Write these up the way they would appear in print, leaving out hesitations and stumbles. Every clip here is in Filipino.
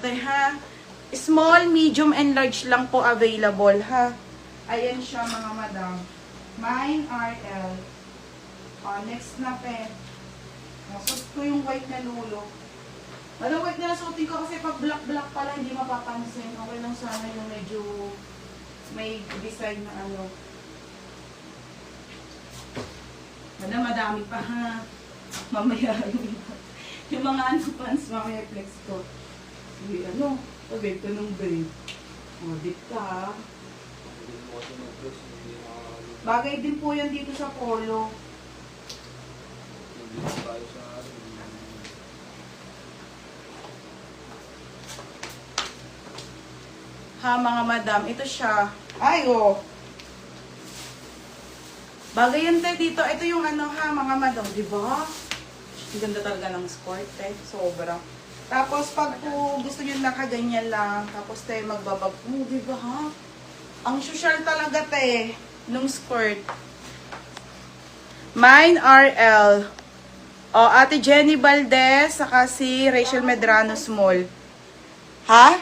te ha. Small, medium, and large lang po available ha. Ayan siya mga madam. Mine RL. Next na pe. Nasot ko yung white na lulo. Ano white na nasutin ko kasi pag black pala hindi mapapansin. Okay lang sana yung medyo may design na ano. Madami pa ha. Mamaya yung mga ano pants, mamaya flex ko. Sige, ano? Pabig ko ng braid. Dip ka ha. Bagay din po yan dito sa polo. Ha mga madam, ito siya. Ay oh. Bagay yan te dito. Ito yung ano ha mga madam, di ba? Ang ganda talaga ng skirt te. Sobra. Tapos pag po gusto nyo nakaganyan lang, tapos te magbabag mo, di ba ha? Ang social talaga te, nung skirt. Mine RL. O, Ate Jenny Valdez, saka si Rachel Medrano Small. Ha?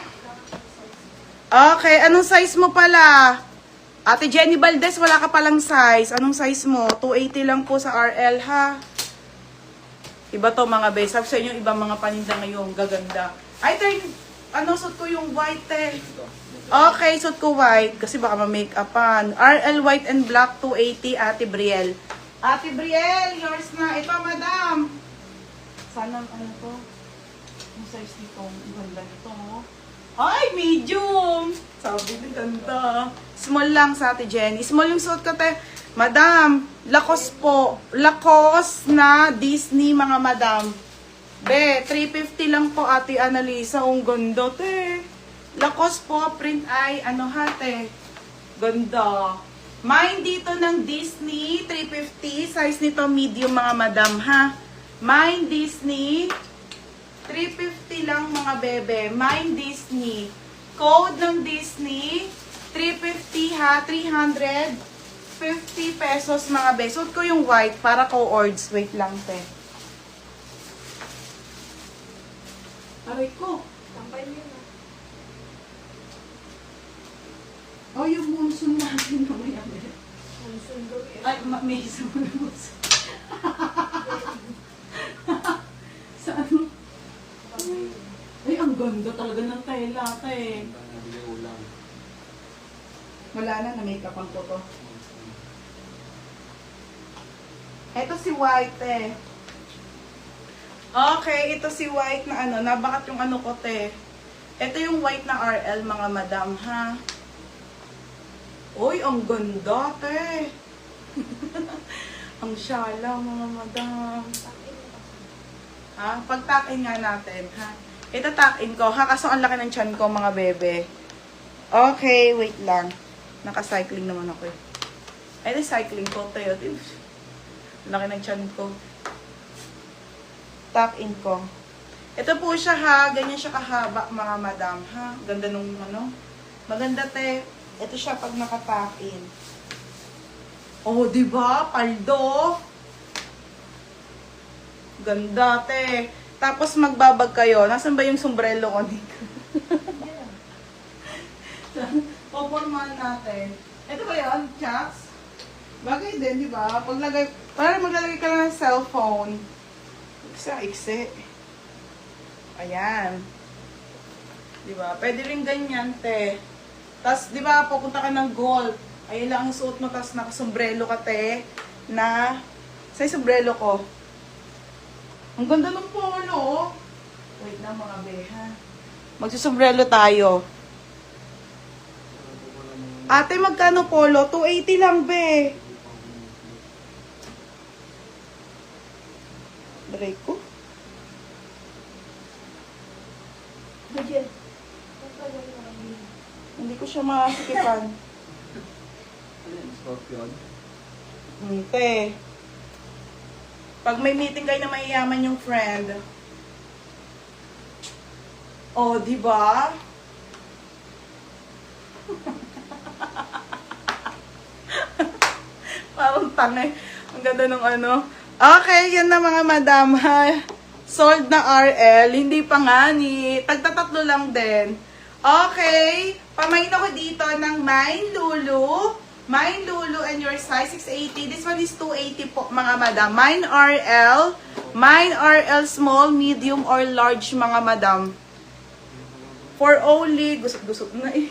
Okay, anong size mo pala? Ate Jenny Valdez, wala ka palang size. Anong size mo? 280 lang po sa RL, ha? Iba to mga bes. Sabi sa inyo, ibang mga paninda ngayon. Gaganda. Ay, ano, suot ko yung white, eh. Okay, suot ko white. Kasi baka ma-make-upan. RL white and black, 280, Ate Brielle. Ate Brielle, yours na. Ito, madam. Sana, ano to? Yung size nito. Ang ganda nito, oh. Ay, medium! Sabi ng ganda. Small lang sa Ate Jenny. Small yung suot ko, te. Madam, Lacoste po. Lacoste na Disney, mga madam. Be, 350 lang po, Ate Annalisa. Ang ganda, te. Lacoste po, print ay, ano ha, te. Ganda. Mine dito ng Disney, 350. Size nito medium, mga madam, ha. Mine Disney, 350 lang, mga bebe. Mine Disney. Code ng Disney, 350 ha, 350 pesos, mga bebe. Suot ko yung white para co-ords. Wait lang, te. Aray ko. Tampay mo yun, ah. Oh, yung monsoon natin mamaya. Monsoon daw eh. Ay, may isang monsoon. Sa ano? Ay, ang ganda talaga ng tela, te. Wala na, na-makeupan ko to. Ito si white, te. Okay, ito si white na ano, nabakat yung ano ko, te. Ito yung white na RL, mga madam, ha? Uy, ang ganda, te. Ang syala, mga madam. Ha? Pag-tuck-in nga natin, ha? Ito tuck-in ko, ha? Kaso ang laki ng tiyan ko, mga bebe. Okay, wait lang. Naka-cycling naman ako, eh. Ito cycling ko, te. Laki ng tiyan ko. Tuck-in ko. Ito po siya, ha? Ganyan siya kahaba, mga madam, ha? Ganda nung, ano? Maganda, te. Ito siya pag naka-tuck-in. Oh, diba? Paldo. Ganda, te. Tapos magbabag kayo. Nasaan ba yung sombrero ko dito? Poporman natin. Ito ba yun? Chucks? Bagay din, di ba? Paglagay, para maglalagay ka lang ng cellphone. Iksa. Ayan. Di ba? Pwede rin ganyan, te. Tapos, di ba, pupunta ka ng golf. Ayun lang ang suot mo, tapos nakasombrelo ka, te. Na, sa sombrero ko. Ang ganda ng polo. Wait na, mga beha. Magsusombrelo tayo. Ate, magkano polo? 280 lang, be. Break ko. Budget. Hindi ko siya makasikipan. Scorpion. Te. Pag may meeting kayo na mayayaman yung friend. Oh, di ba? Parang tangay. Ang ganda ng ano. Okay, yan na mga madam, ha. Sold na RL. Hindi pa nga ni. Tagtatatlo lang din. Okay. Pamain ako dito ng Mine Lulu. Mine Lulu and your size 680. This one is 280 po mga madam. Mine RL. Mine RL small, medium, or large mga madam. For only, gusto na eh.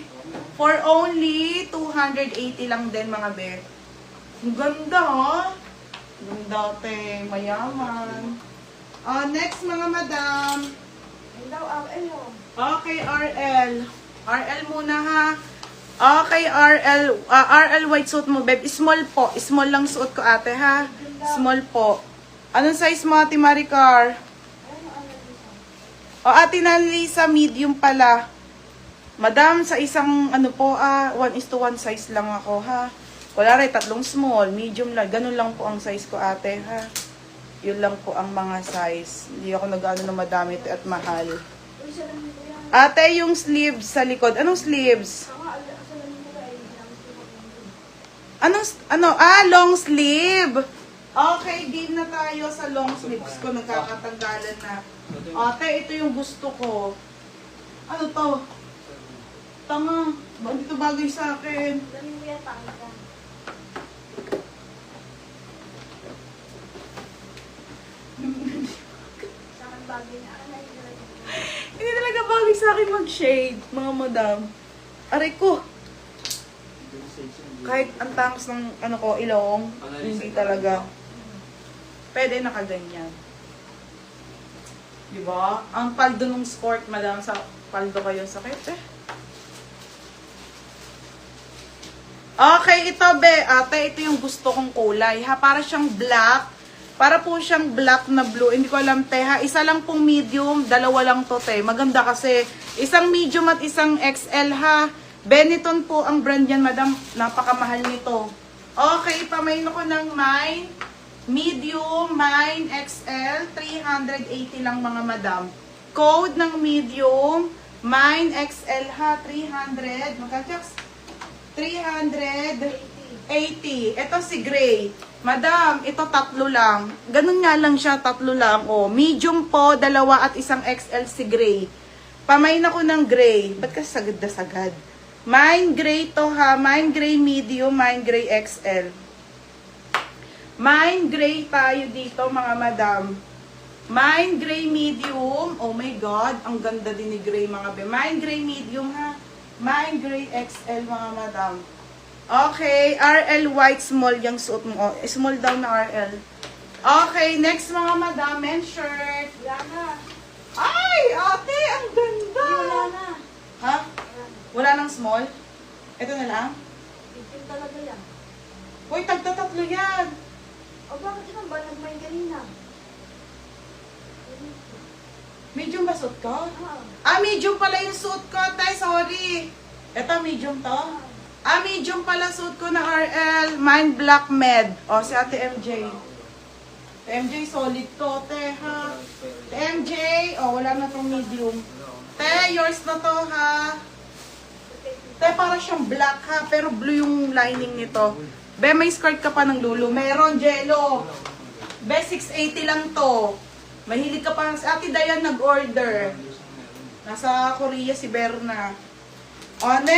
For only 280 lang din mga be. Ang ganda ha. Ganda te, mayaman. Next mga madam. Hello, RL. Okay, RL. RL muna ha. Okay, RL. RL white suit mo, babe. Small po. Small lang suot ko ate ha. Small po. Anong size mo, Ate Maricar? Ate Nalisa, medium pala. Madam, sa isang, 1:1 size lang ako, ha? Wala rin, 3 small, medium lang. Ganun lang po ang size ko, ate, ha? Yun lang po ang mga size. Hindi ako nag-ano na madami at mahal. Ate, yung sleeves sa likod. Anong sleeves? Long sleeve. Okay, game na tayo sa long sleeves ko. Nagkakatanggalan na. Ate, ito yung gusto ko. Ano to? Tanga. Bakit ito bagay sa akin? Hindi talaga bagay sa akin mag-shade, mga madam. Aray ko. Kahit ang tangos ng ilong, hindi talaga. Pwede nakaganyan. Diba? Ang paldo ng skirt, madam, sa paldo kayo sakit eh. Okay, ito be, ate, ito yung gusto kong kulay, ha? Para siyang black. Para po siyang black na blue. Hindi ko alam, te, ha? Isa lang pong medium, dalawa lang to, te. Maganda kasi. Isang medium at isang XL, ha? Benetton po ang brand yan, madam. Napakamahal nito. Okay, pamain ko ng Mine. Medium, Mine, XL. 380 lang, mga madam. Code ng medium, Mine, XL, ha? 300. Magkachaks? 380. Ito si gray. Madam, ito 3 lang. Ganun nga lang siya, 3 lang. Oh, medium po, 2 at isang XL si gray. Pamain ako ng gray. Ba't kasi sagad na sagad? Mine gray to ha. Mine gray medium, mine gray XL. Mine gray tayo dito mga madam. Mine gray medium. Oh my God, ang ganda din ni gray mga be. Mine gray medium ha. Mine gray XL mga madam. Okay, RL white small yung suot mo. Oh, small daw na RL. Okay, next mga madam, men's shirt. Wala na. Ay, ate, ang ganda. Wala na. Ha? Wala nang small? Ito na lang? Itim talaga yan. Uy, tagtatatlo yan. O bakit ito ba nagmain kanina? Medium ba suot ko? Ah, Medium pala yung suot ko, tay, sorry. Ito, medium to? Medium pala suot ko na RL. Mine black med. O, si ate MJ. MJ, solid to, te, ha? MJ, wala na tong medium. Te, yours na to, ha? Te, para siyang black, ha? Pero blue yung lining nito. Be, may skirt ka pa ng Lulu. Meron, Jello. Be, 680 lang to. Mahilig ka pa. Si Ate Dayan nag-order. Nasa Korea si Berna. O, next.